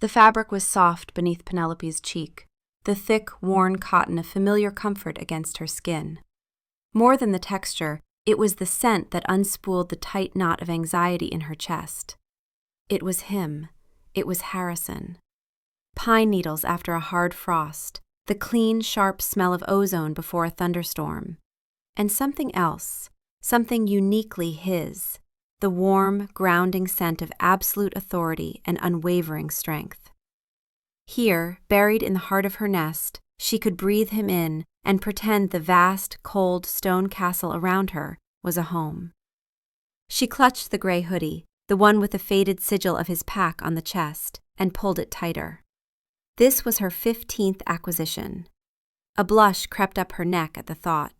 The fabric was soft beneath Penelope's cheek, the thick, worn cotton a familiar comfort against her skin. More than the texture, it was the scent that unspooled the tight knot of anxiety in her chest. It was him. It was Harrison. Pine needles after a hard frost, the clean, sharp smell of ozone before a thunderstorm. And something else, something uniquely his, the warm, grounding scent of absolute authority and unwavering strength. Here, buried in the heart of her nest, she could breathe him in and pretend the vast, cold stone castle around her was a home. She clutched the gray hoodie, the one with the faded sigil of his pack on the chest, and pulled it tighter. This was her 15th acquisition. A blush crept up her neck at the thought.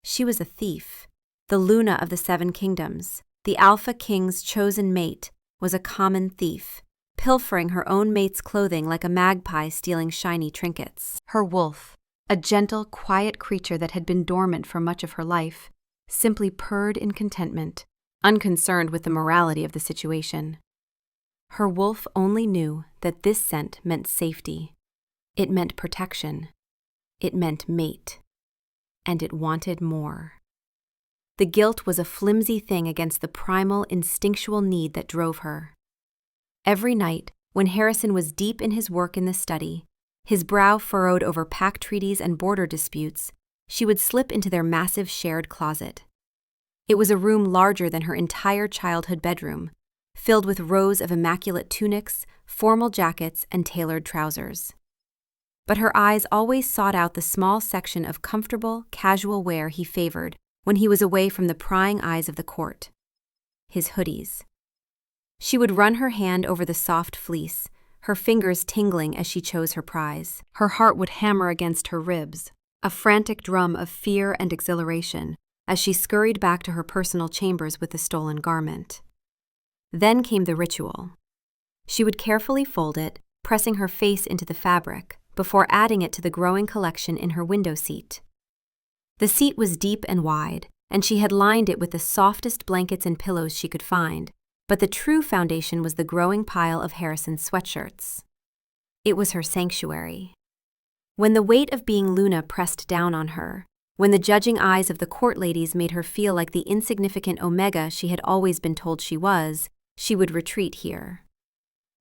She was a thief. The Luna of the Seven Kingdoms, the Alpha King's chosen mate, was a common thief, pilfering her own mate's clothing like a magpie stealing shiny trinkets. Her wolf, a gentle, quiet creature that had been dormant for much of her life, simply purred in contentment, unconcerned with the morality of the situation. Her wolf only knew that this scent meant safety. It meant protection. It meant mate. And it wanted more. The guilt was a flimsy thing against the primal, instinctual need that drove her. Every night, when Harrison was deep in his work in the study, his brow furrowed over pact treaties and border disputes, she would slip into their massive shared closet. It was a room larger than her entire childhood bedroom, filled with rows of immaculate tunics, formal jackets, and tailored trousers. But her eyes always sought out the small section of comfortable, casual wear he favored when he was away from the prying eyes of the court. His hoodies. She would run her hand over the soft fleece, her fingers tingling as she chose her prize. Her heart would hammer against her ribs, a frantic drum of fear and exhilaration, as she scurried back to her personal chambers with the stolen garment. Then came the ritual. She would carefully fold it, pressing her face into the fabric, before adding it to the growing collection in her window seat. The seat was deep and wide, and she had lined it with the softest blankets and pillows she could find, but the true foundation was the growing pile of Harrison's sweatshirts. It was her sanctuary. When the weight of being Luna pressed down on her, when the judging eyes of the court ladies made her feel like the insignificant Omega she had always been told she was, she would retreat here.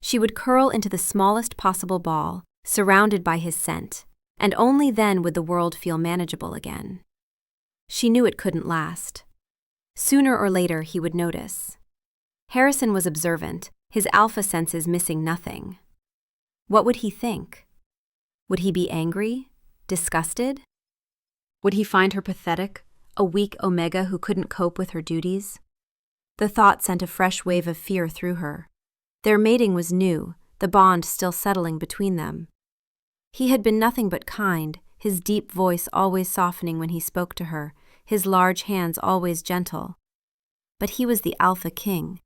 She would curl into the smallest possible ball, surrounded by his scent, and only then would the world feel manageable again. She knew it couldn't last. Sooner or later he would notice. Harrison was observant, his alpha senses missing nothing. What would he think? Would he be angry? Disgusted? Would he find her pathetic, a weak Omega who couldn't cope with her duties? The thought sent a fresh wave of fear through her. Their mating was new, the bond still settling between them. He had been nothing but kind, his deep voice always softening when he spoke to her, his large hands always gentle. But he was the Alpha King.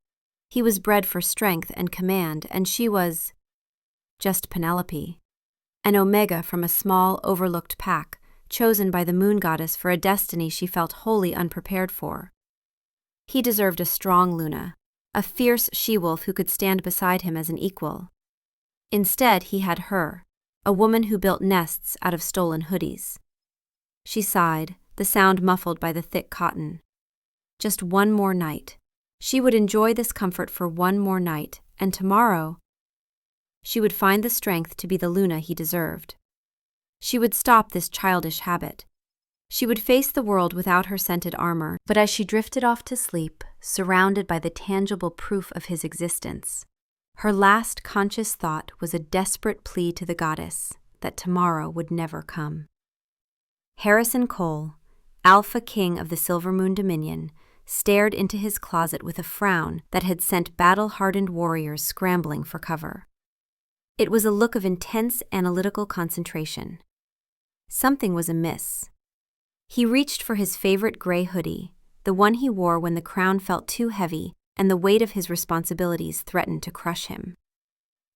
He was bred for strength and command, and she was just Penelope, an Omega from a small, overlooked pack, chosen by the moon goddess for a destiny she felt wholly unprepared for. He deserved a strong Luna, a fierce she-wolf who could stand beside him as an equal. Instead, he had her, a woman who built nests out of stolen hoodies. She sighed, the sound muffled by the thick cotton. Just one more night. She would enjoy this comfort for one more night, and tomorrow she would find the strength to be the Luna he deserved. She would stop this childish habit. She would face the world without her scented armor, but as she drifted off to sleep, surrounded by the tangible proof of his existence, her last conscious thought was a desperate plea to the goddess that tomorrow would never come. Harrison Cole, Alpha King of the Silvermoon Dominion, stared into his closet with a frown that had sent battle-hardened warriors scrambling for cover. It was a look of intense analytical concentration. Something was amiss. He reached for his favorite gray hoodie, the one he wore when the crown felt too heavy and the weight of his responsibilities threatened to crush him.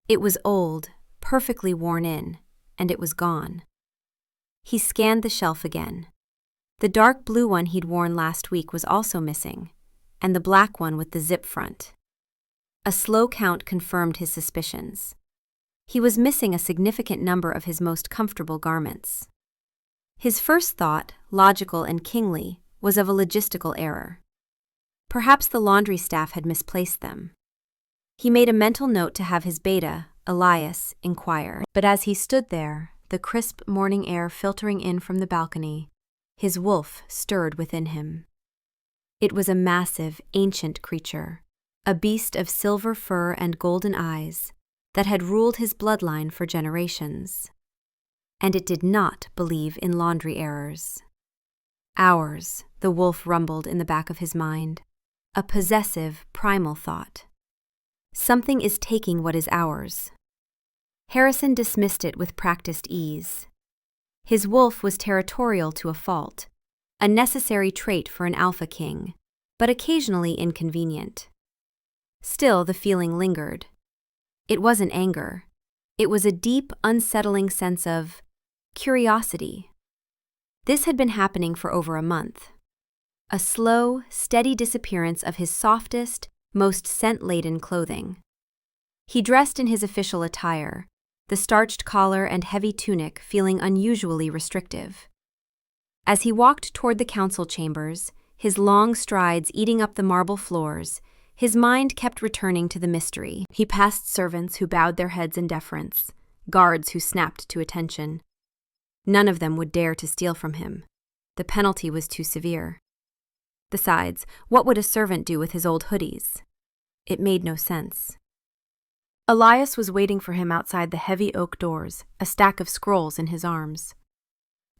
It was old, perfectly worn in, and it was gone. He scanned the shelf again. The dark blue one he'd worn last week was also missing, and the black one with the zip front. A slow count confirmed his suspicions. He was missing a significant number of his most comfortable garments. His first thought, logical and kingly, was of a logistical error. Perhaps the laundry staff had misplaced them. He made a mental note to have his beta, Elias, inquire, but as he stood there, the crisp morning air filtering in from the balcony, his wolf stirred within him. It was a massive, ancient creature, a beast of silver fur and golden eyes that had ruled his bloodline for generations. And it did not believe in laundry errors. Ours, the wolf rumbled in the back of his mind, a possessive, primal thought. Something is taking what is ours. Harrison dismissed it with practiced ease. His wolf was territorial to a fault, a necessary trait for an alpha king, but occasionally inconvenient. Still, the feeling lingered. It wasn't anger. It was a deep, unsettling sense of curiosity. This had been happening for over a month. A slow, steady disappearance of his softest, most scent-laden clothing. He dressed in his official attire, the starched collar and heavy tunic feeling unusually restrictive. As he walked toward the council chambers, his long strides eating up the marble floors, his mind kept returning to the mystery. He passed servants who bowed their heads in deference, guards who snapped to attention. None of them would dare to steal from him. The penalty was too severe. Besides, what would a servant do with his old hoodies? It made no sense. Elias was waiting for him outside the heavy oak doors, a stack of scrolls in his arms.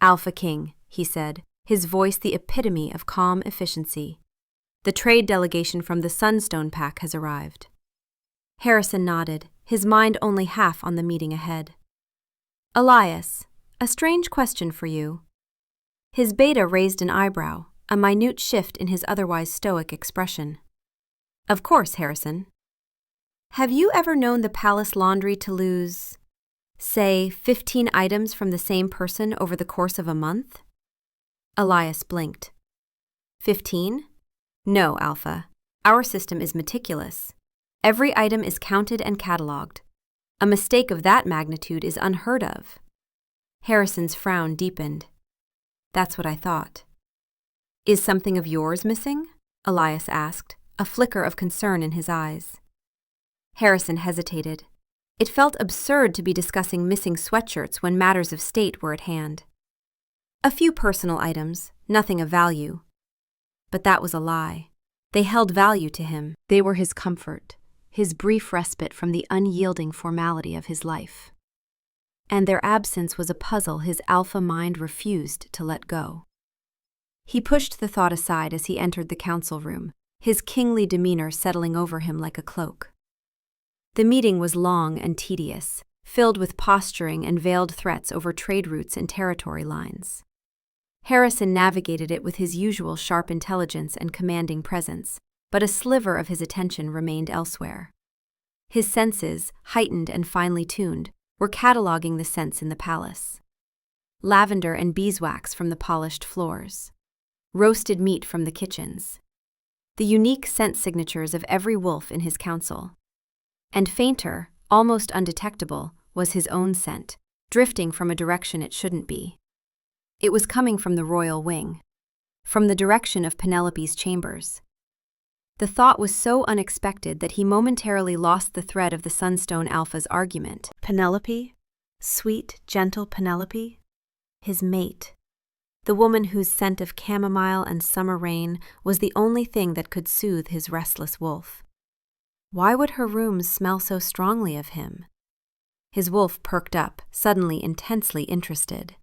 "Alpha King," he said, his voice the epitome of calm efficiency. "The trade delegation from the Sunstone Pack has arrived." Harrison nodded, his mind only half on the meeting ahead. "Elias, a strange question for you." His beta raised an eyebrow, a minute shift in his otherwise stoic expression. "Of course, Harrison. Have you ever known the palace laundry to lose, say, 15 items from the same person over the course of a month?" Elias blinked. 15? No, Alpha. Our system is meticulous. Every item is counted and cataloged. A mistake of that magnitude is unheard of. Harrison's frown deepened. "That's what I thought." "Is something of yours missing?" Elias asked, a flicker of concern in his eyes. Harrison hesitated. It felt absurd to be discussing missing sweatshirts when matters of state were at hand. A few personal items, nothing of value. But that was a lie. They held value to him. They were his comfort, his brief respite from the unyielding formality of his life. And their absence was a puzzle his alpha mind refused to let go. He pushed the thought aside as he entered the council room, his kingly demeanor settling over him like a cloak. The meeting was long and tedious, filled with posturing and veiled threats over trade routes and territory lines. Harrison navigated it with his usual sharp intelligence and commanding presence, but a sliver of his attention remained elsewhere. His senses, heightened and finely tuned, were cataloging the scents in the palace. Lavender and beeswax from the polished floors. Roasted meat from the kitchens. The unique scent signatures of every wolf in his council. And fainter, almost undetectable, was his own scent, drifting from a direction it shouldn't be. It was coming from the royal wing, from the direction of Penelope's chambers. The thought was so unexpected that he momentarily lost the thread of the Sunstone Alpha's argument. Penelope? Sweet, gentle Penelope? His mate. The woman whose scent of chamomile and summer rain was the only thing that could soothe his restless wolf. Why would her rooms smell so strongly of him? His wolf perked up, suddenly intensely interested.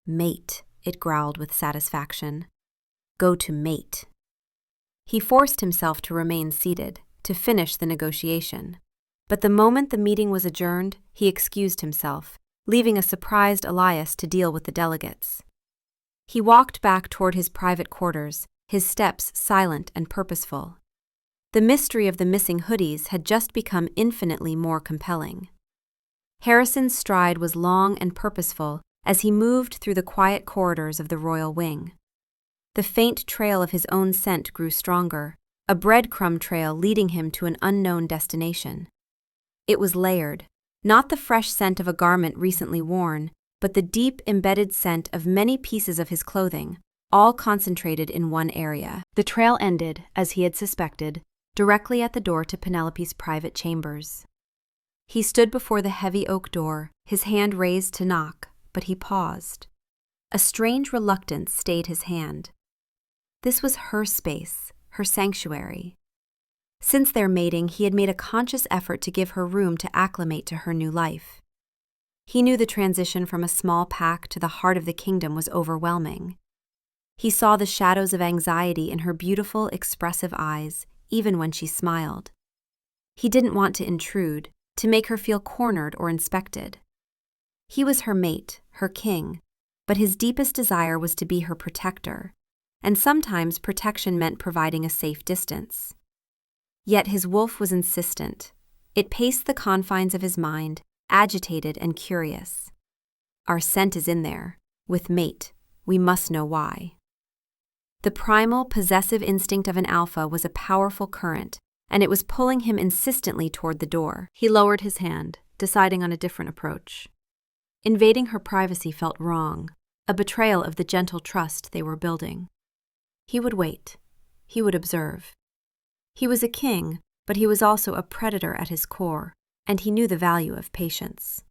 "Mate," it growled with satisfaction. "Go to mate." He forced himself to remain seated, to finish the negotiation. But the moment the meeting was adjourned, he excused himself, leaving a surprised Elias to deal with the delegates. He walked back toward his private quarters, his steps silent and purposeful. The mystery of the missing hoodies had just become infinitely more compelling. Harrison's stride was long and purposeful as he moved through the quiet corridors of the royal wing. The faint trail of his own scent grew stronger, a breadcrumb trail leading him to an unknown destination. It was layered, Not the fresh scent of a garment recently worn, but the deep embedded scent of many pieces of his clothing, all concentrated in one area. The trail ended, as he had suspected, directly at the door to Penelope's private chambers. He stood before the heavy oak door, his hand raised to knock, but he paused. A strange reluctance stayed his hand. This was her space, her sanctuary. Since their mating, he had made a conscious effort to give her room to acclimate to her new life. He knew the transition from a small pack to the heart of the kingdom was overwhelming. He saw the shadows of anxiety in her beautiful, expressive eyes, even when she smiled. He didn't want to intrude, to make her feel cornered or inspected. He was her mate, her king, but his deepest desire was to be her protector, and sometimes protection meant providing a safe distance. Yet his wolf was insistent. It paced the confines of his mind, agitated and curious. Our scent is in there. With mate, we must know why. The primal, possessive instinct of an alpha was a powerful current, and it was pulling him insistently toward the door. He lowered his hand, deciding on a different approach. Invading her privacy felt wrong, a betrayal of the gentle trust they were building. He would wait. He would observe. He was a king, but he was also a predator at his core, and he knew the value of patience.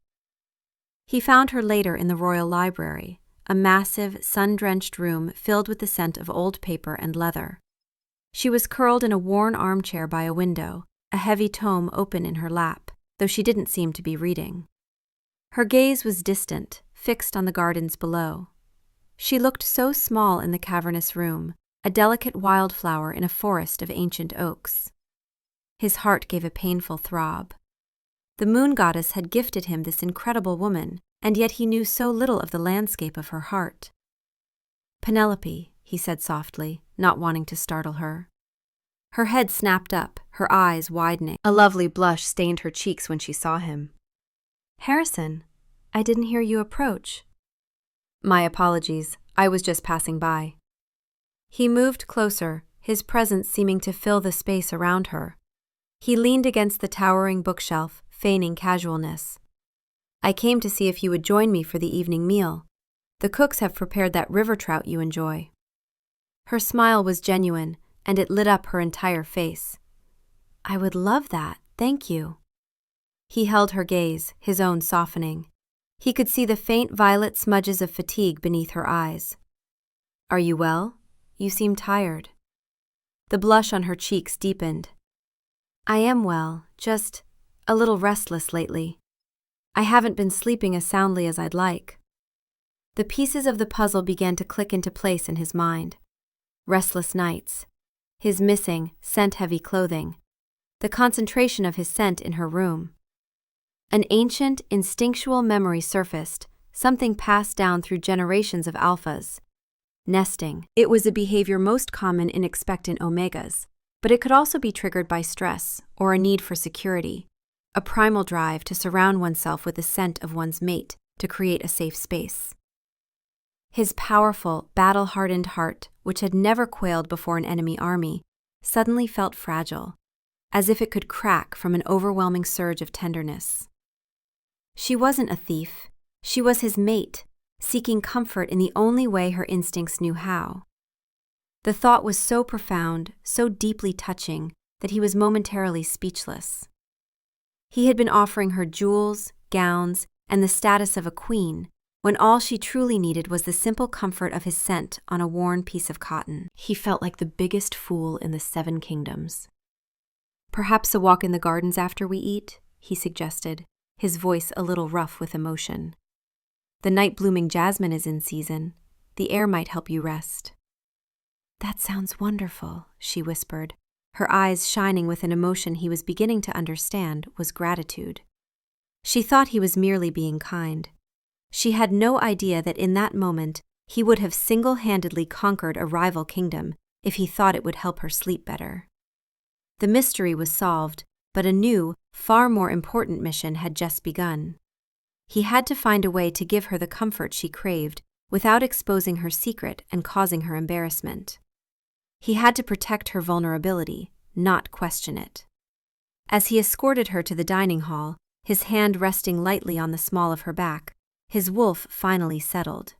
He found her later in the royal library, a massive, sun-drenched room filled with the scent of old paper and leather. She was curled in a worn armchair by a window, a heavy tome open in her lap, though she didn't seem to be reading. Her gaze was distant, fixed on the gardens below. She looked so small in the cavernous room, a delicate wildflower in a forest of ancient oaks. His heart gave a painful throb. The moon goddess had gifted him this incredible woman, and yet he knew so little of the landscape of her heart. "Penelope," he said softly, not wanting to startle her. Her head snapped up, her eyes widening. A lovely blush stained her cheeks when she saw him. "Harrison, I didn't hear you approach." "My apologies, I was just passing by." He moved closer, his presence seeming to fill the space around her. He leaned against the towering bookshelf, feigning casualness. "I came to see if you would join me for the evening meal. The cooks have prepared that river trout you enjoy." Her smile was genuine, and it lit up her entire face. "I would love that, thank you." He held her gaze, his own softening. He could see the faint violet smudges of fatigue beneath her eyes. "Are you well? You seem tired." The blush on her cheeks deepened. "I am well, just a little restless lately. I haven't been sleeping as soundly as I'd like." The pieces of the puzzle began to click into place in his mind. Restless nights, his missing, scent-heavy clothing, the concentration of his scent in her room. An ancient, instinctual memory surfaced, something passed down through generations of alphas. Nesting. It was a behavior most common in expectant omegas, but it could also be triggered by stress or a need for security, a primal drive to surround oneself with the scent of one's mate to create a safe space. His powerful, battle-hardened heart, which had never quailed before an enemy army, suddenly felt fragile, as if it could crack from an overwhelming surge of tenderness. She wasn't a thief. She was his mate, seeking comfort in the only way her instincts knew how. The thought was so profound, so deeply touching, that he was momentarily speechless. He had been offering her jewels, gowns, and the status of a queen, when all she truly needed was the simple comfort of his scent on a worn piece of cotton. He felt like the biggest fool in the 7 kingdoms. "Perhaps a walk in the gardens after we eat," he suggested, his voice a little rough with emotion. "The night-blooming jasmine is in season. The air might help you rest." "That sounds wonderful," she whispered. Her eyes shining with an emotion he was beginning to understand was gratitude. She thought he was merely being kind. She had no idea that in that moment he would have single-handedly conquered a rival kingdom if he thought it would help her sleep better. The mystery was solved, but a new, far more important mission had just begun. He had to find a way to give her the comfort she craved without exposing her secret and causing her embarrassment. He had to protect her vulnerability, not question it. As he escorted her to the dining hall, his hand resting lightly on the small of her back, his wolf finally settled.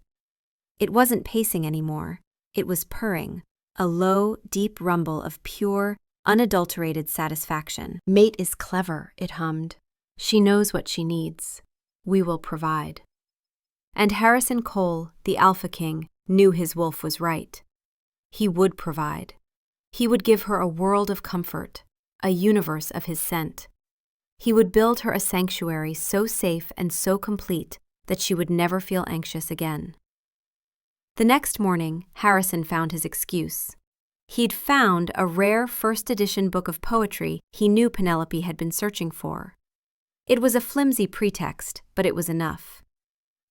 It wasn't pacing anymore, it was purring, a low, deep rumble of pure, unadulterated satisfaction. "Mate is clever," it hummed. "She knows what she needs. We will provide." And Harrison Cole, the Alpha King, knew his wolf was right. He would provide. He would give her a world of comfort, a universe of his scent. He would build her a sanctuary so safe and so complete that she would never feel anxious again. The next morning, Harrison found his excuse. He'd found a rare first-edition book of poetry he knew Penelope had been searching for. It was a flimsy pretext, but it was enough.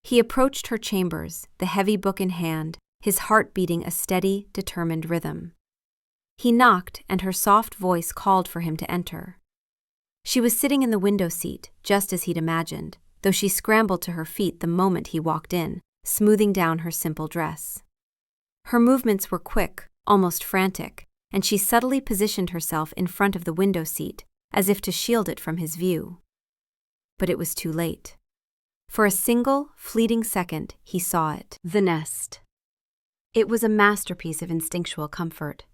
He approached her chambers, the heavy book in hand, his heart beating a steady, determined rhythm. He knocked, and her soft voice called for him to enter. She was sitting in the window seat, just as he'd imagined, though she scrambled to her feet the moment he walked in, smoothing down her simple dress. Her movements were quick, almost frantic, and she subtly positioned herself in front of the window seat, as if to shield it from his view. But it was too late. For a single, fleeting second, he saw it. The nest. It was a masterpiece of instinctual comfort.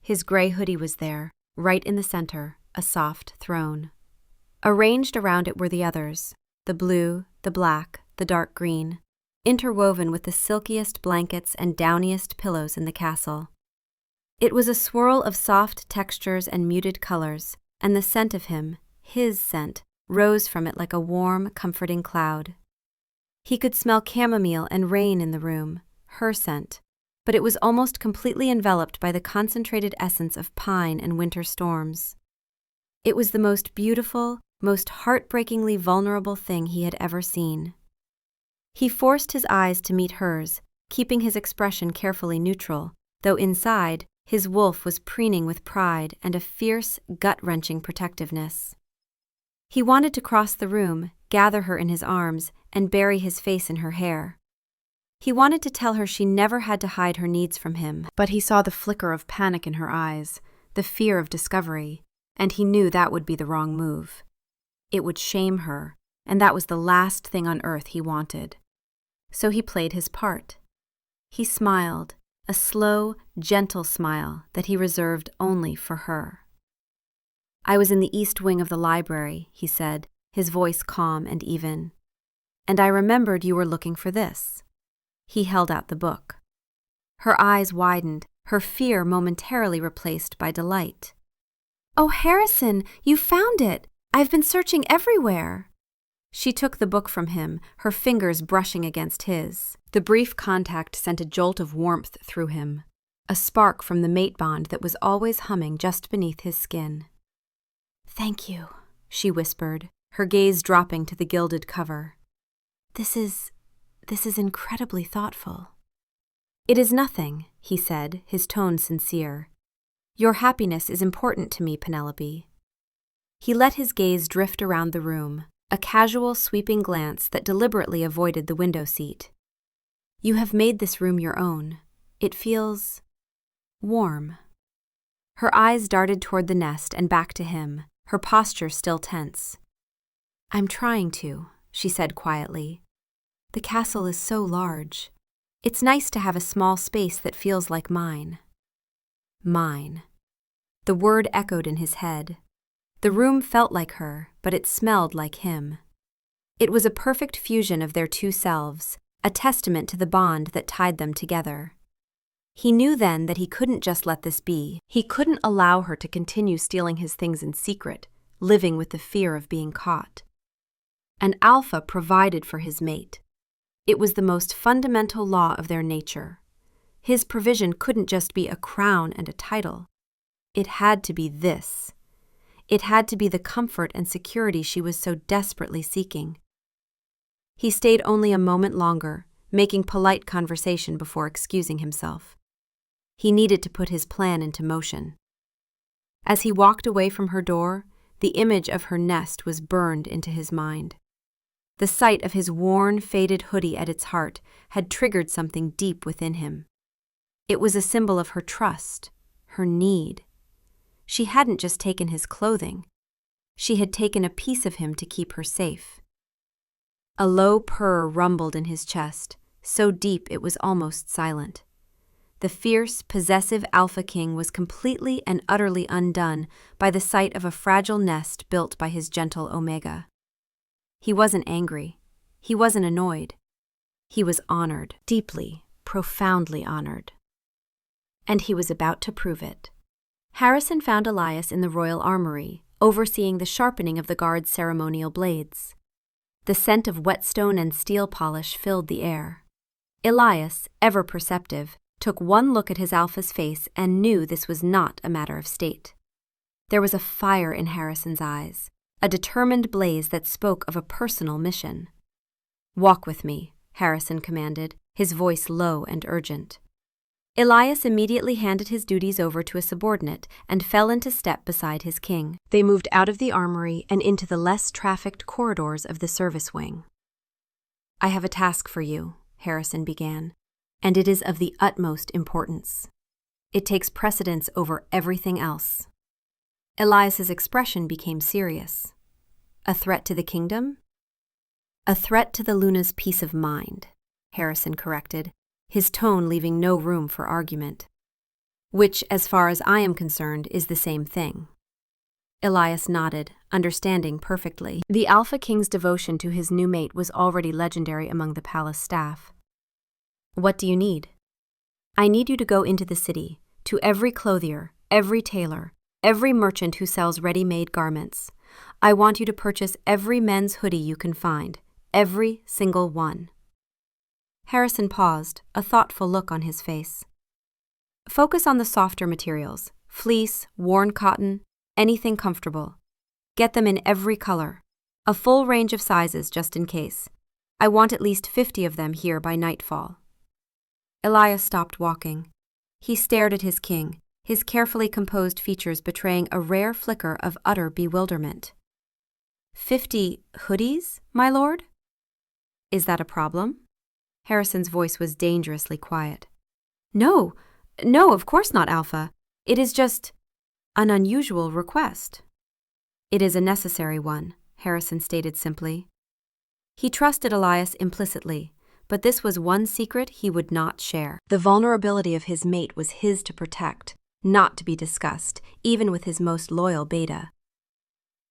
His gray hoodie was there, right in the center, a soft throne. Arranged around it were the others, the blue, the black, the dark green, interwoven with the silkiest blankets and downiest pillows in the castle. It was a swirl of soft textures and muted colors, and the scent of him, his scent, rose from it like a warm, comforting cloud. He could smell chamomile and rain in the room, her scent, but it was almost completely enveloped by the concentrated essence of pine and winter storms. It was the most beautiful, most heartbreakingly vulnerable thing he had ever seen. He forced his eyes to meet hers, keeping his expression carefully neutral, though inside, his wolf was preening with pride and a fierce, gut-wrenching protectiveness. He wanted to cross the room, gather her in his arms, and bury his face in her hair. He wanted to tell her she never had to hide her needs from him, but he saw the flicker of panic in her eyes, the fear of discovery, and he knew that would be the wrong move. It would shame her, and that was the last thing on earth he wanted. So he played his part. He smiled, a slow, gentle smile that he reserved only for her. "I was in the east wing of the library," he said, his voice calm and even. "And I remembered you were looking for this." He held out the book. Her eyes widened, her fear momentarily replaced by delight. "Oh, Harrison, you found it! I've been searching everywhere!" She took the book from him, her fingers brushing against his. The brief contact sent a jolt of warmth through him, a spark from the mate bond that was always humming just beneath his skin. "Thank you," she whispered, her gaze dropping to the gilded cover. This is incredibly thoughtful." "It is nothing," he said, his tone sincere. "Your happiness is important to me, Penelope." He let his gaze drift around the room, a casual, sweeping glance that deliberately avoided the window seat. "You have made this room your own. It feels warm." Her eyes darted toward the nest and back to him, her posture still tense. "I'm trying to," she said quietly. "The castle is so large. It's nice to have a small space that feels like mine." Mine. The word echoed in his head. The room felt like her, but it smelled like him. It was a perfect fusion of their two selves, a testament to the bond that tied them together. He knew then that he couldn't just let this be. He couldn't allow her to continue stealing his things in secret, living with the fear of being caught. An alpha provided for his mate. It was the most fundamental law of their nature. His provision couldn't just be a crown and a title. It had to be this. It had to be the comfort and security she was so desperately seeking. He stayed only a moment longer, making polite conversation before excusing himself. He needed to put his plan into motion. As he walked away from her door, the image of her nest was burned into his mind. The sight of his worn, faded hoodie at its heart had triggered something deep within him. It was a symbol of her trust, her need. She hadn't just taken his clothing. She had taken a piece of him to keep her safe. A low purr rumbled in his chest, so deep it was almost silent. The fierce, possessive Alpha King was completely and utterly undone by the sight of a fragile nest built by his gentle Omega. He wasn't angry. He wasn't annoyed. He was honored, deeply, profoundly honored. And he was about to prove it. Harrison found Elias in the royal armory, overseeing the sharpening of the guard's ceremonial blades. The scent of whetstone and steel polish filled the air. Elias, ever perceptive, took one look at his Alpha's face and knew this was not a matter of state. There was a fire in Harrison's eyes, a determined blaze that spoke of a personal mission. "Walk with me," Harrison commanded, his voice low and urgent. Elias immediately handed his duties over to a subordinate and fell into step beside his king. They moved out of the armory and into the less trafficked corridors of the service wing. "I have a task for you," Harrison began, "and it is of the utmost importance. It takes precedence over everything else." Elias's expression became serious. "A threat to the kingdom?" "A threat to the Luna's peace of mind," Harrison corrected, his tone leaving no room for argument. "Which, as far as I am concerned, is the same thing." Elias nodded, understanding perfectly. The Alpha King's devotion to his new mate was already legendary among the palace staff. "What do you need?" "I need you to go into the city, to every clothier, every tailor, every merchant who sells ready-made garments. I want you to purchase every men's hoodie you can find, every single one." Harrison paused, a thoughtful look on his face. "Focus on the softer materials, fleece, worn cotton, anything comfortable. Get them in every color, a full range of sizes just in case. I want at least 50 of them here by nightfall." Elias stopped walking. He stared at his king, his carefully composed features betraying a rare flicker of utter bewilderment. 50 hoodies, my lord?" "Is that a problem?" Harrison's voice was dangerously quiet. No, of course not, Alpha. It is just an unusual request." "It is a necessary one," Harrison stated simply. He trusted Elias implicitly, but this was one secret he would not share. The vulnerability of his mate was his to protect, not to be discussed, even with his most loyal beta.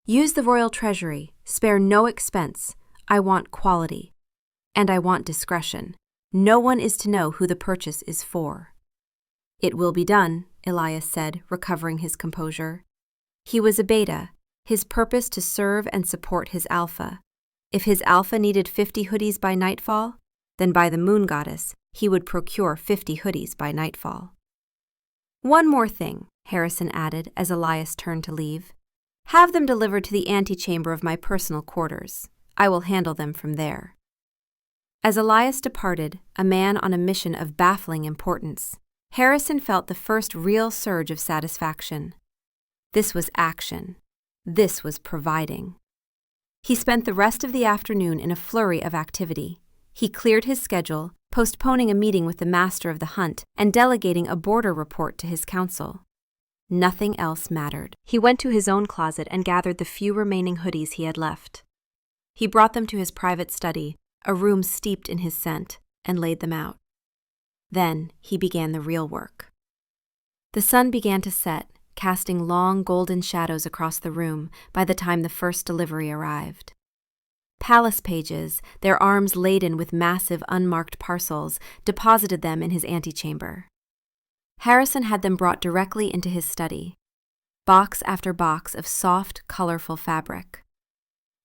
"Use the royal treasury, spare no expense. I want quality. And I want discretion. No one is to know who the purchase is for." "It will be done," Elias said, recovering his composure. He was a beta, his purpose to serve and support his Alpha. If his Alpha needed 50 hoodies by nightfall, then by the moon goddess, he would procure 50 hoodies by nightfall. "One more thing," Harrison added as Elias turned to leave. "Have them delivered to the antechamber of my personal quarters. I will handle them from there." As Elias departed, a man on a mission of baffling importance, Harrison felt the first real surge of satisfaction. This was action. This was providing. He spent the rest of the afternoon in a flurry of activity. He cleared his schedule, postponing a meeting with the master of the hunt and delegating a border report to his council. Nothing else mattered. He went to his own closet and gathered the few remaining hoodies he had left. He brought them to his private study, a room steeped in his scent, and laid them out. Then he began the real work. The sun began to set, casting long golden shadows across the room by the time the first delivery arrived. Palace pages, their arms laden with massive unmarked parcels, deposited them in his antechamber. Harrison had them brought directly into his study, box after box of soft, colorful fabric.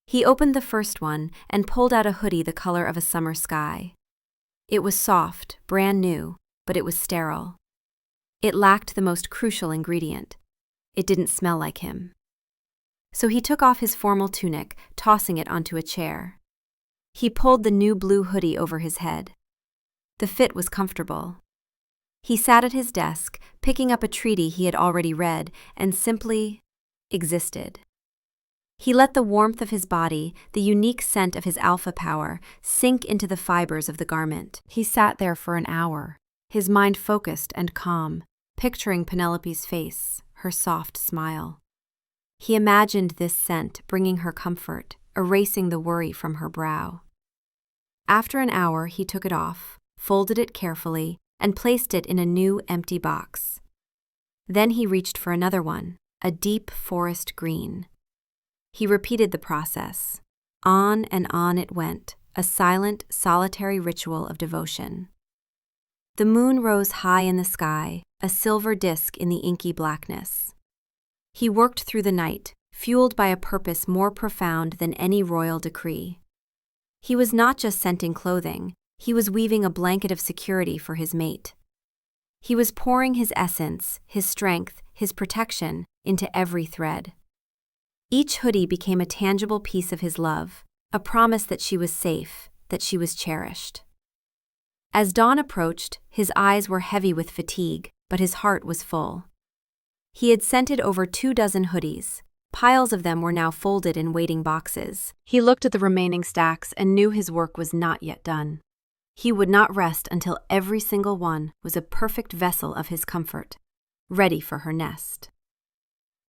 He opened the first one and pulled out a hoodie the color of a summer sky. It was soft, brand new, but it was sterile. It lacked the most crucial ingredient. It didn't smell like him. So he took off his formal tunic, tossing it onto a chair. He pulled the new blue hoodie over his head. The fit was comfortable. He sat at his desk, picking up a treaty he had already read, and simply existed. He let the warmth of his body, the unique scent of his alpha power, sink into the fibers of the garment. He sat there for an hour, his mind focused and calm, picturing Penelope's face, her soft smile. He imagined this scent bringing her comfort, erasing the worry from her brow. After an hour, he took it off, folded it carefully, and placed it in a new empty box. Then he reached for another one, a deep forest green. He repeated the process. On and on it went, a silent, solitary ritual of devotion. The moon rose high in the sky, a silver disk in the inky blackness. He worked through the night, fueled by a purpose more profound than any royal decree. He was not just scenting clothing, he was weaving a blanket of security for his mate. He was pouring his essence, his strength, his protection into every thread. Each hoodie became a tangible piece of his love, a promise that she was safe, that she was cherished. As dawn approached, his eyes were heavy with fatigue, but his heart was full. He had scented over 24 hoodies. Piles of them were now folded in waiting boxes. He looked at the remaining stacks and knew his work was not yet done. He would not rest until every single one was a perfect vessel of his comfort, ready for her nest.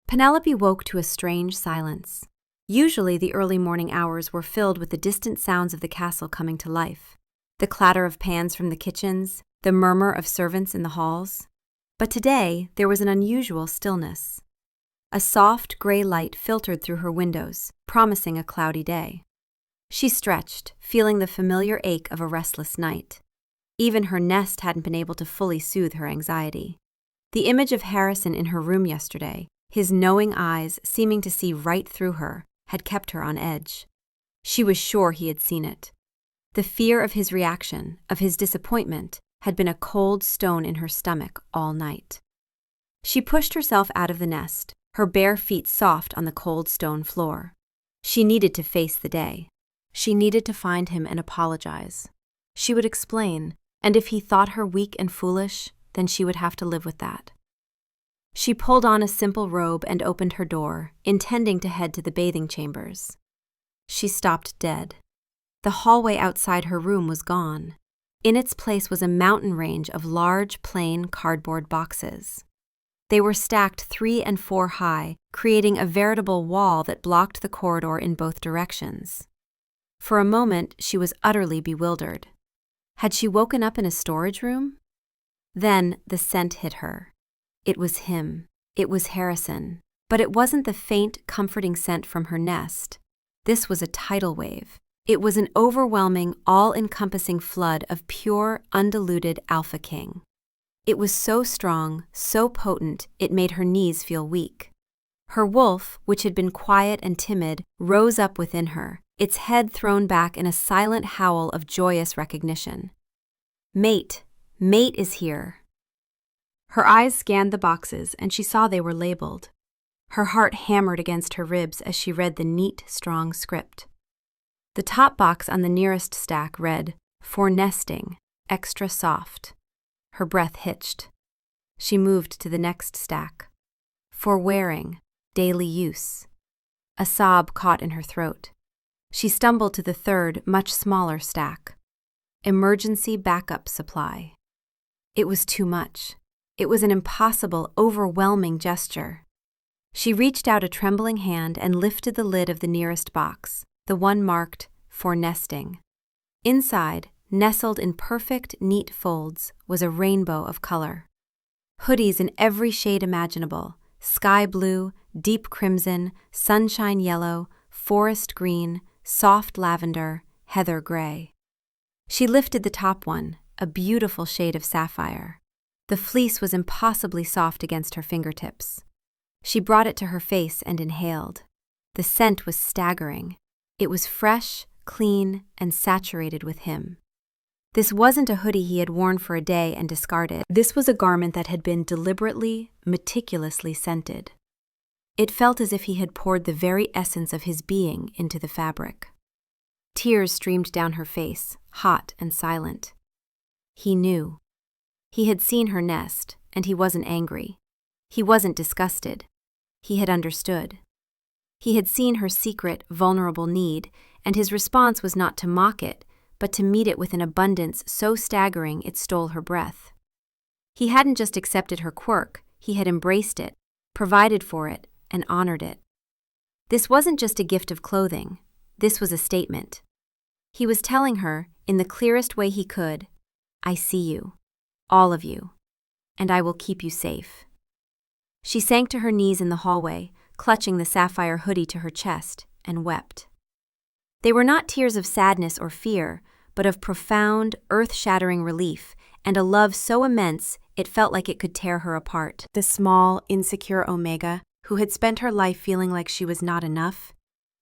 Penelope woke to a strange silence. Usually the early morning hours were filled with the distant sounds of the castle coming to life, the clatter of pans from the kitchens, the murmur of servants in the halls. But today there was an unusual stillness. A soft gray light filtered through her windows, promising a cloudy day. She stretched, feeling the familiar ache of a restless night. Even her nest hadn't been able to fully soothe her anxiety. The image of Harrison in her room yesterday, his knowing eyes seeming to see right through her, had kept her on edge. She was sure he had seen it. The fear of his reaction, of his disappointment, had been a cold stone in her stomach all night. She pushed herself out of the nest, her bare feet soft on the cold stone floor. She needed to face the day. She needed to find him and apologize. She would explain, and if he thought her weak and foolish, then she would have to live with that. She pulled on a simple robe and opened her door, intending to head to the bathing chambers. She stopped dead. The hallway outside her room was gone. In its place was a mountain range of large, plain cardboard boxes. They were stacked 3 and 4 high, creating a veritable wall that blocked the corridor in both directions. For a moment, she was utterly bewildered. Had she woken up in a storage room? Then the scent hit her. It was him. It was Harrison. But it wasn't the faint, comforting scent from her nest. This was a tidal wave. It was an overwhelming, all-encompassing flood of pure, undiluted Alpha King. It was so strong, so potent, it made her knees feel weak. Her wolf, which had been quiet and timid, rose up within her, its head thrown back in a silent howl of joyous recognition. Mate! Mate is here! Her eyes scanned the boxes, and she saw they were labeled. Her heart hammered against her ribs as she read the neat, strong script. The top box on the nearest stack read, "For nesting, extra soft." Her breath hitched. She moved to the next stack. "For wearing, daily use." A sob caught in her throat. She stumbled to the third, much smaller stack. "Emergency backup supply." It was too much. It was an impossible, overwhelming gesture. She reached out a trembling hand and lifted the lid of the nearest box, the one marked, "For nesting." Inside, nestled in perfect, neat folds, was a rainbow of color. Hoodies in every shade imaginable: sky blue, deep crimson, sunshine yellow, forest green, soft lavender, heather gray. She lifted the top one, a beautiful shade of sapphire. The fleece was impossibly soft against her fingertips. She brought it to her face and inhaled. The scent was staggering. It was fresh, clean, and saturated with him. This wasn't a hoodie he had worn for a day and discarded. This was a garment that had been deliberately, meticulously scented. It felt as if he had poured the very essence of his being into the fabric. Tears streamed down her face, hot and silent. He knew. He had seen her nest, and he wasn't angry. He wasn't disgusted. He had understood. He had seen her secret, vulnerable need, and his response was not to mock it, but to meet it with an abundance so staggering it stole her breath. He hadn't just accepted her quirk, he had embraced it, provided for it, and honored it. This wasn't just a gift of clothing. This was a statement. He was telling her, in the clearest way he could, I see you, all of you, and I will keep you safe. She sank to her knees in the hallway, clutching the sapphire hoodie to her chest, and wept. They were not tears of sadness or fear, but of profound, earth-shattering relief, and a love so immense it felt like it could tear her apart. The small, insecure Omega, who had spent her life feeling like she was not enough,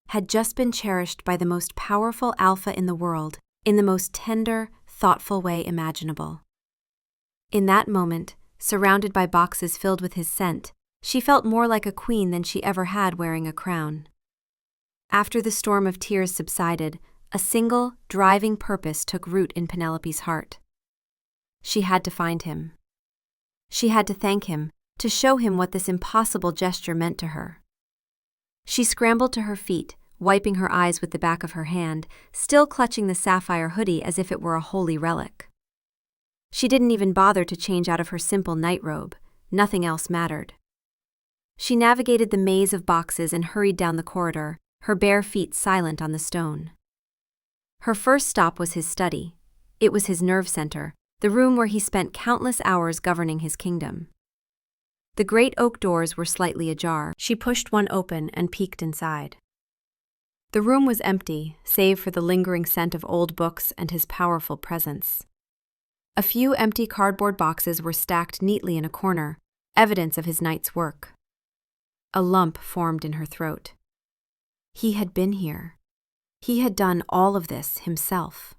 had just been cherished by the most powerful alpha in the world, in the most tender, thoughtful way imaginable. In that moment, surrounded by boxes filled with his scent, she felt more like a queen than she ever had wearing a crown. After the storm of tears subsided, a single, driving purpose took root in Penelope's heart. She had to find him. She had to thank him, to show him what this impossible gesture meant to her. She scrambled to her feet, wiping her eyes with the back of her hand, still clutching the sapphire hoodie as if it were a holy relic. She didn't even bother to change out of her simple nightrobe. Nothing else mattered. She navigated the maze of boxes and hurried down the corridor, her bare feet silent on the stone. Her first stop was his study. It was his nerve center, the room where he spent countless hours governing his kingdom. The great oak doors were slightly ajar. She pushed one open and peeked inside. The room was empty, save for the lingering scent of old books and his powerful presence. A few empty cardboard boxes were stacked neatly in a corner, evidence of his night's work. A lump formed in her throat. He had been here. He had done all of this himself.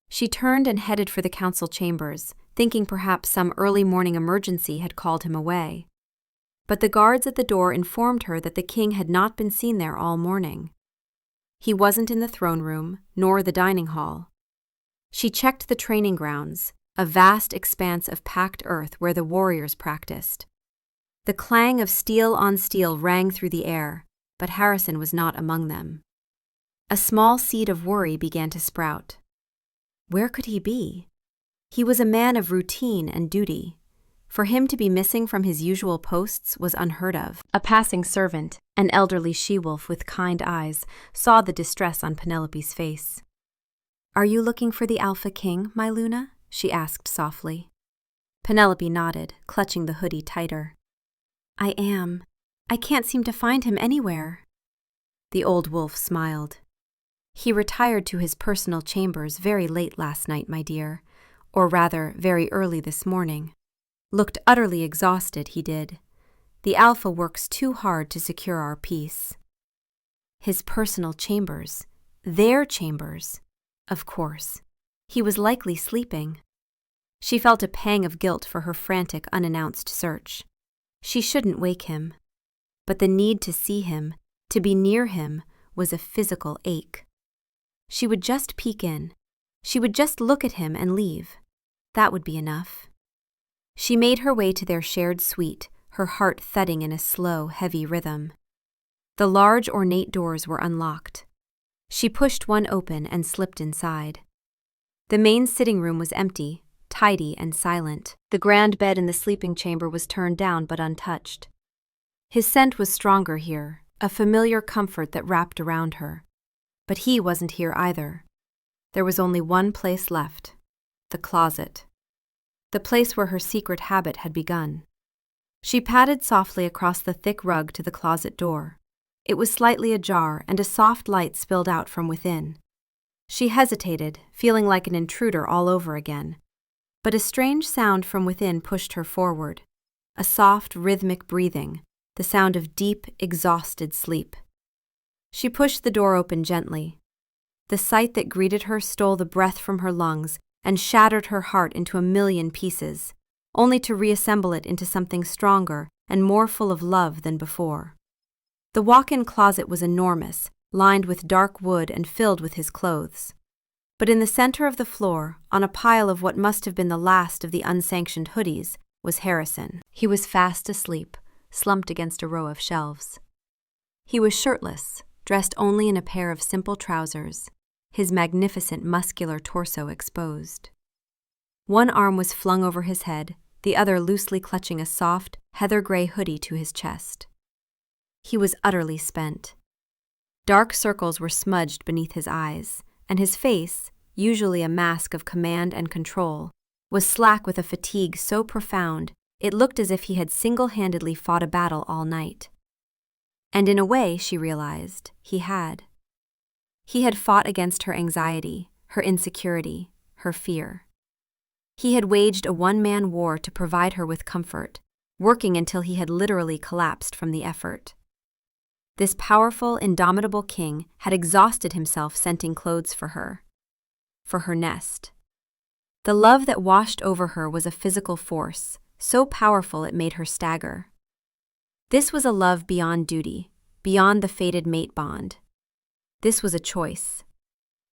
She turned and headed for the council chambers, thinking perhaps some early morning emergency had called him away. But the guards at the door informed her that the king had not been seen there all morning. He wasn't in the throne room, nor the dining hall. She checked the training grounds, a vast expanse of packed earth where the warriors practiced. The clang of steel on steel rang through the air, but Harrison was not among them. A small seed of worry began to sprout. Where could he be? He was a man of routine and duty. For him to be missing from his usual posts was unheard of. A passing servant, an elderly she-wolf with kind eyes, saw the distress on Penelope's face. "Are you looking for the Alpha King, my Luna?" she asked softly. Penelope nodded, clutching the hoodie tighter. "I am. I can't seem to find him anywhere." The old wolf smiled. "He retired to his personal chambers very late last night, my dear, or rather, very early this morning. Looked utterly exhausted, he did. The Alpha works too hard to secure our peace." His personal chambers. Their chambers. Of course. He was likely sleeping. She felt a pang of guilt for her frantic, unannounced search. She shouldn't wake him. But the need to see him, to be near him, was a physical ache. She would just peek in. She would just look at him and leave. That would be enough. She made her way to their shared suite, her heart thudding in a slow, heavy rhythm. The large, ornate doors were unlocked. She pushed one open and slipped inside. The main sitting room was empty, tidy and silent. The grand bed in the sleeping chamber was turned down but untouched. His scent was stronger here, a familiar comfort that wrapped around her. But he wasn't here either. There was only one place left, the closet. The place where her secret habit had begun. She padded softly across the thick rug to the closet door. It was slightly ajar, and a soft light spilled out from within. She hesitated, feeling like an intruder all over again. But a strange sound from within pushed her forward. A soft, rhythmic breathing, the sound of deep, exhausted sleep. She pushed the door open gently. The sight that greeted her stole the breath from her lungs and shattered her heart into a million pieces, only to reassemble it into something stronger and more full of love than before. The walk-in closet was enormous, lined with dark wood and filled with his clothes. But in the center of the floor, on a pile of what must have been the last of the unsanctioned hoodies, was Harrison. He was fast asleep, slumped against a row of shelves. He was shirtless, dressed only in a pair of simple trousers, his magnificent muscular torso exposed. One arm was flung over his head, the other loosely clutching a soft, heather-gray hoodie to his chest. He was utterly spent. Dark circles were smudged beneath his eyes, and his face, usually a mask of command and control, was slack with a fatigue so profound it looked as if he had single-handedly fought a battle all night. And in a way, she realized, he had. He had fought against her anxiety, her insecurity, her fear. He had waged a one-man war to provide her with comfort, working until he had literally collapsed from the effort. This powerful, indomitable king had exhausted himself scenting clothes for her nest. The love that washed over her was a physical force, so powerful it made her stagger. This was a love beyond duty, beyond the fated mate bond. This was a choice.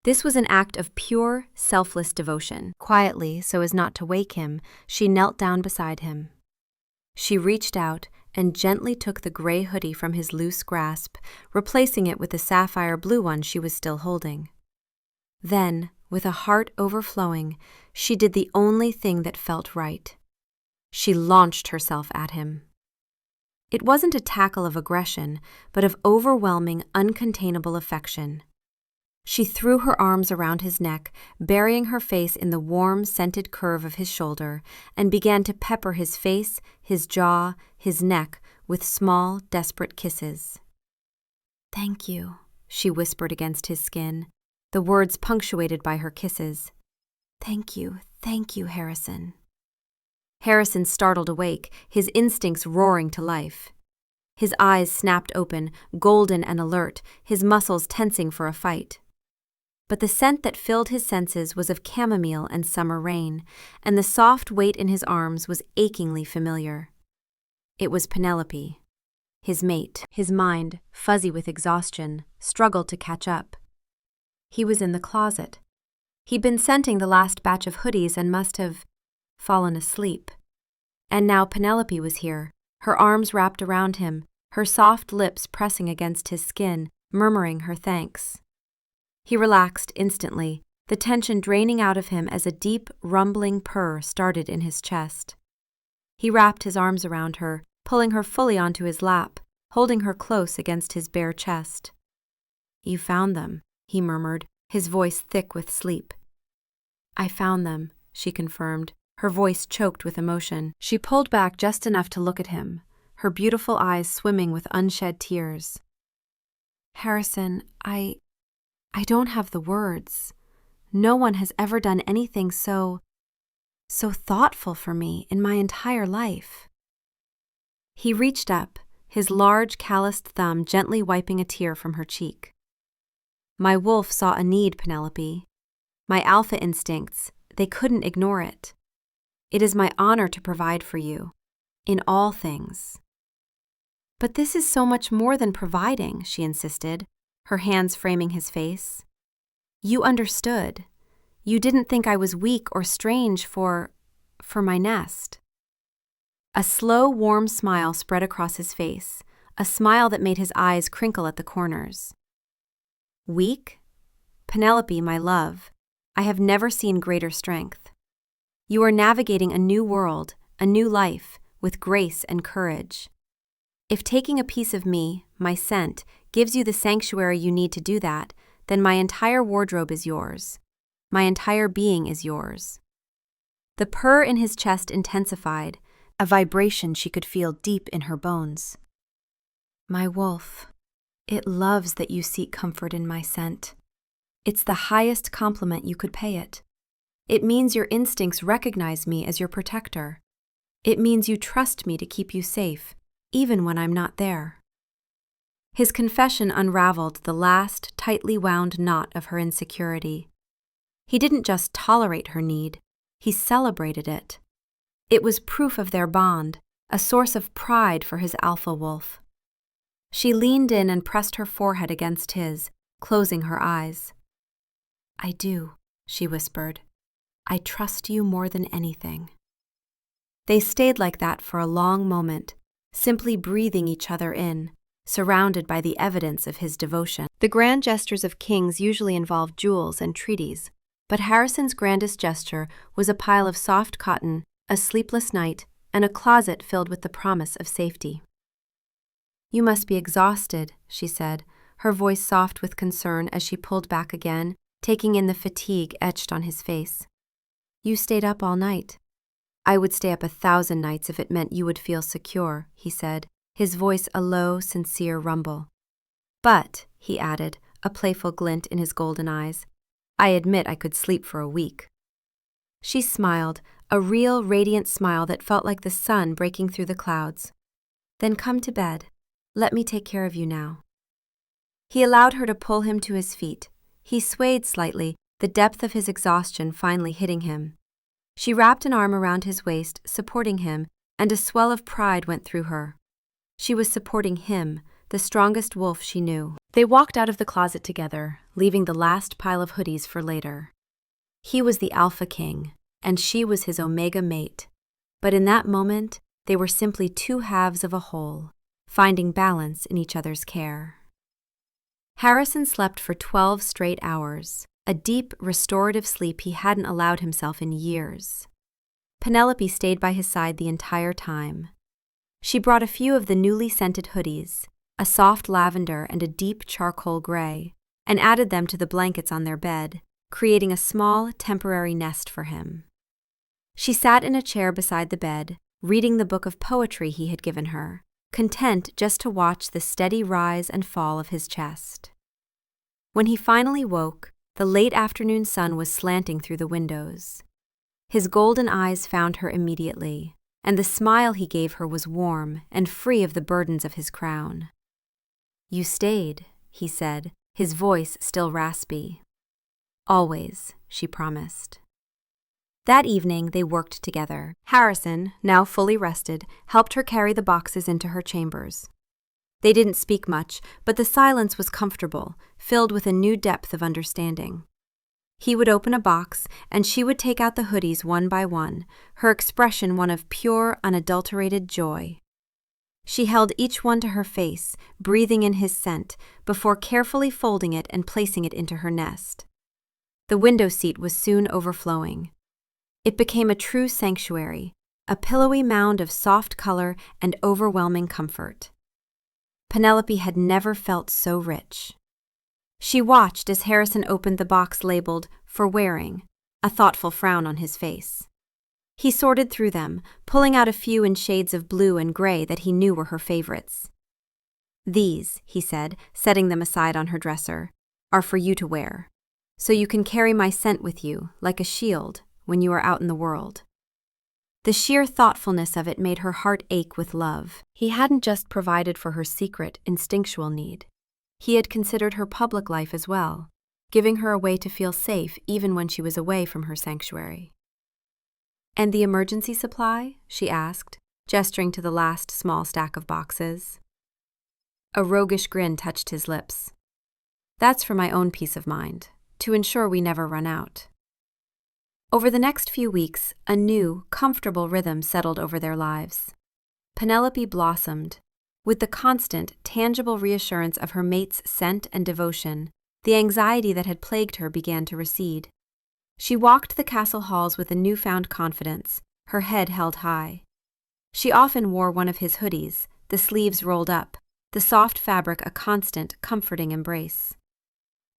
This was an act of pure, selfless devotion. Quietly, so as not to wake him, she knelt down beside him. She reached out and gently took the gray hoodie from his loose grasp, replacing it with the sapphire blue one she was still holding. Then, with a heart overflowing, she did the only thing that felt right. She launched herself at him. It wasn't a tackle of aggression, but of overwhelming, uncontainable affection. She threw her arms around his neck, burying her face in the warm, scented curve of his shoulder, and began to pepper his face, his jaw, his neck with small, desperate kisses. "Thank you," she whispered against his skin, the words punctuated by her kisses. Thank you, Harrison." Harrison startled awake, his instincts roaring to life. His eyes snapped open, golden and alert, his muscles tensing for a fight. But the scent that filled his senses was of chamomile and summer rain, and the soft weight in his arms was achingly familiar. It was Penelope, his mate. His mind, fuzzy with exhaustion, struggled to catch up. He was in the closet. He'd been scenting the last batch of hoodies and must have fallen asleep. And now Penelope was here, her arms wrapped around him, her soft lips pressing against his skin, murmuring her thanks. He relaxed instantly, the tension draining out of him as a deep, rumbling purr started in his chest. He wrapped his arms around her, pulling her fully onto his lap, holding her close against his bare chest. "You found them," he murmured, his voice thick with sleep. "I found them," she confirmed, her voice choked with emotion. She pulled back just enough to look at him, her beautiful eyes swimming with unshed tears. "Harrison, I don't have the words. No one has ever done anything so thoughtful for me in my entire life." He reached up, his large, calloused thumb gently wiping a tear from her cheek. "My wolf saw a need, Penelope. My alpha instincts, they couldn't ignore it. It is my honor to provide for you, in all things." "But this is so much more than providing," she insisted, her hands framing his face. "You understood. You didn't think I was weak or strange for my nest." A slow, warm smile spread across his face, a smile that made his eyes crinkle at the corners. "Weak? Penelope, my love, I have never seen greater strength. You are navigating a new world, a new life, with grace and courage. If taking a piece of me, my scent, gives you the sanctuary you need to do that, then my entire wardrobe is yours. My entire being is yours." The purr in his chest intensified, a vibration she could feel deep in her bones. "My wolf, it loves that you seek comfort in my scent. It's the highest compliment you could pay it. It means your instincts recognize me as your protector. It means you trust me to keep you safe, even when I'm not there." His confession unraveled the last, tightly wound knot of her insecurity. He didn't just tolerate her need, he celebrated it. It was proof of their bond, a source of pride for his alpha wolf. She leaned in and pressed her forehead against his, closing her eyes. "I do," she whispered. "I trust you more than anything." They stayed like that for a long moment, simply breathing each other in, surrounded by the evidence of his devotion. The grand gestures of kings usually involve jewels and treaties, but Harrison's grandest gesture was a pile of soft cotton, a sleepless night, and a closet filled with the promise of safety. "You must be exhausted," she said, her voice soft with concern as she pulled back again, taking in the fatigue etched on his face. "You stayed up all night." "I would stay up 1,000 nights if it meant you would feel secure," he said, his voice a low, sincere rumble. "But," he added, a playful glint in his golden eyes, "I admit I could sleep for a week." She smiled, a real, radiant smile that felt like the sun breaking through the clouds. "Then come to bed. Let me take care of you now." He allowed her to pull him to his feet. He swayed slightly, the depth of his exhaustion finally hitting him. She wrapped an arm around his waist, supporting him, and a swell of pride went through her. She was supporting him, the strongest wolf she knew. They walked out of the closet together, leaving the last pile of hoodies for later. He was the alpha king, and she was his omega mate. But in that moment, they were simply two halves of a whole, finding balance in each other's care. Harrison slept for 12 straight hours, a deep, restorative sleep he hadn't allowed himself in years. Penelope stayed by his side the entire time. She brought a few of the newly scented hoodies, a soft lavender and a deep charcoal gray, and added them to the blankets on their bed, creating a small, temporary nest for him. She sat in a chair beside the bed, reading the book of poetry he had given her, content just to watch the steady rise and fall of his chest. When he finally woke, the late afternoon sun was slanting through the windows. His golden eyes found her immediately, and the smile he gave her was warm and free of the burdens of his crown. "You stayed," he said, his voice still raspy. "Always," she promised. That evening they worked together. Harrison, now fully rested, helped her carry the boxes into her chambers. They didn't speak much, but the silence was comfortable, filled with a new depth of understanding. He would open a box, and she would take out the hoodies one by one, her expression one of pure, unadulterated joy. She held each one to her face, breathing in his scent, before carefully folding it and placing it into her nest. The window seat was soon overflowing. It became a true sanctuary, a pillowy mound of soft color and overwhelming comfort. Penelope had never felt so rich. She watched as Harrison opened the box labeled, "For Wearing," a thoughtful frown on his face. He sorted through them, pulling out a few in shades of blue and gray that he knew were her favorites. "These," he said, setting them aside on her dresser, "are for you to wear, so you can carry my scent with you, like a shield, when you are out in the world." The sheer thoughtfulness of it made her heart ache with love. He hadn't just provided for her secret, instinctual need. He had considered her public life as well, giving her a way to feel safe even when she was away from her sanctuary. "And the emergency supply?" she asked, gesturing to the last small stack of boxes. A roguish grin touched his lips. "That's for my own peace of mind, to ensure we never run out." Over the next few weeks, a new, comfortable rhythm settled over their lives. Penelope blossomed. With the constant, tangible reassurance of her mate's scent and devotion, the anxiety that had plagued her began to recede. She walked the castle halls with a newfound confidence, her head held high. She often wore one of his hoodies, the sleeves rolled up, the soft fabric a constant, comforting embrace.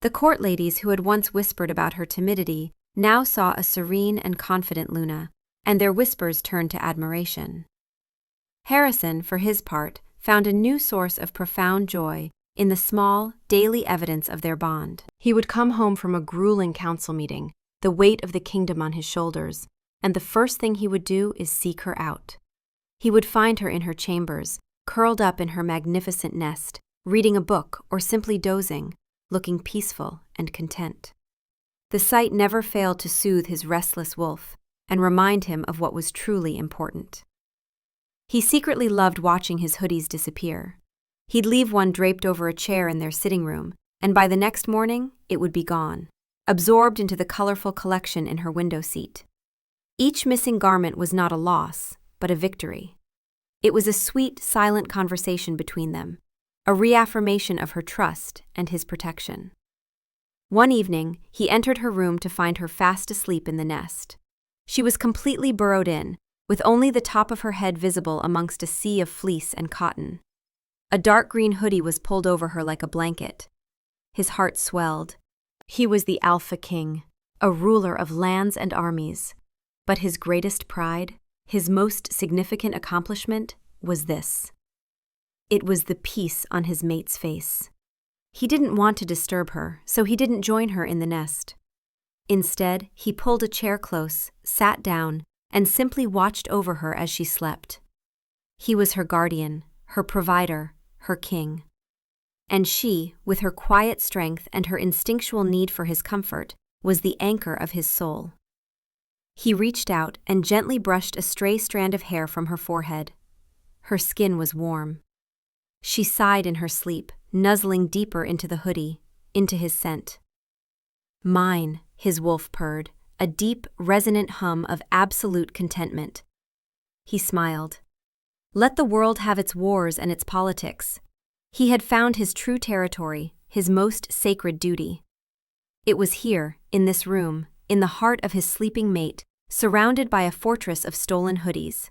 The court ladies who had once whispered about her timidity now saw a serene and confident Luna, and their whispers turned to admiration. Harrison, for his part, found a new source of profound joy in the small, daily evidence of their bond. He would come home from a grueling council meeting, the weight of the kingdom on his shoulders, and the first thing he would do is seek her out. He would find her in her chambers, curled up in her magnificent nest, reading a book or simply dozing, looking peaceful and content. The sight never failed to soothe his restless wolf and remind him of what was truly important. He secretly loved watching his hoodies disappear. He'd leave one draped over a chair in their sitting room, and by the next morning, it would be gone, absorbed into the colorful collection in her window seat. Each missing garment was not a loss, but a victory. It was a sweet, silent conversation between them, a reaffirmation of her trust and his protection. One evening, he entered her room to find her fast asleep in the nest. She was completely burrowed in, with only the top of her head visible amongst a sea of fleece and cotton. A dark green hoodie was pulled over her like a blanket. His heart swelled. He was the Alpha King, a ruler of lands and armies. But his greatest pride, his most significant accomplishment, was this. It was the peace on his mate's face. He didn't want to disturb her, so he didn't join her in the nest. Instead, he pulled a chair close, sat down, and simply watched over her as she slept. He was her guardian, her provider, her king. And she, with her quiet strength and her instinctual need for his comfort, was the anchor of his soul. He reached out and gently brushed a stray strand of hair from her forehead. Her skin was warm. She sighed in her sleep, nuzzling deeper into the hoodie, into his scent. Mine, his wolf purred, a deep, resonant hum of absolute contentment. He smiled. Let the world have its wars and its politics. He had found his true territory, his most sacred duty. It was here, in this room, in the heart of his sleeping mate, surrounded by a fortress of stolen hoodies.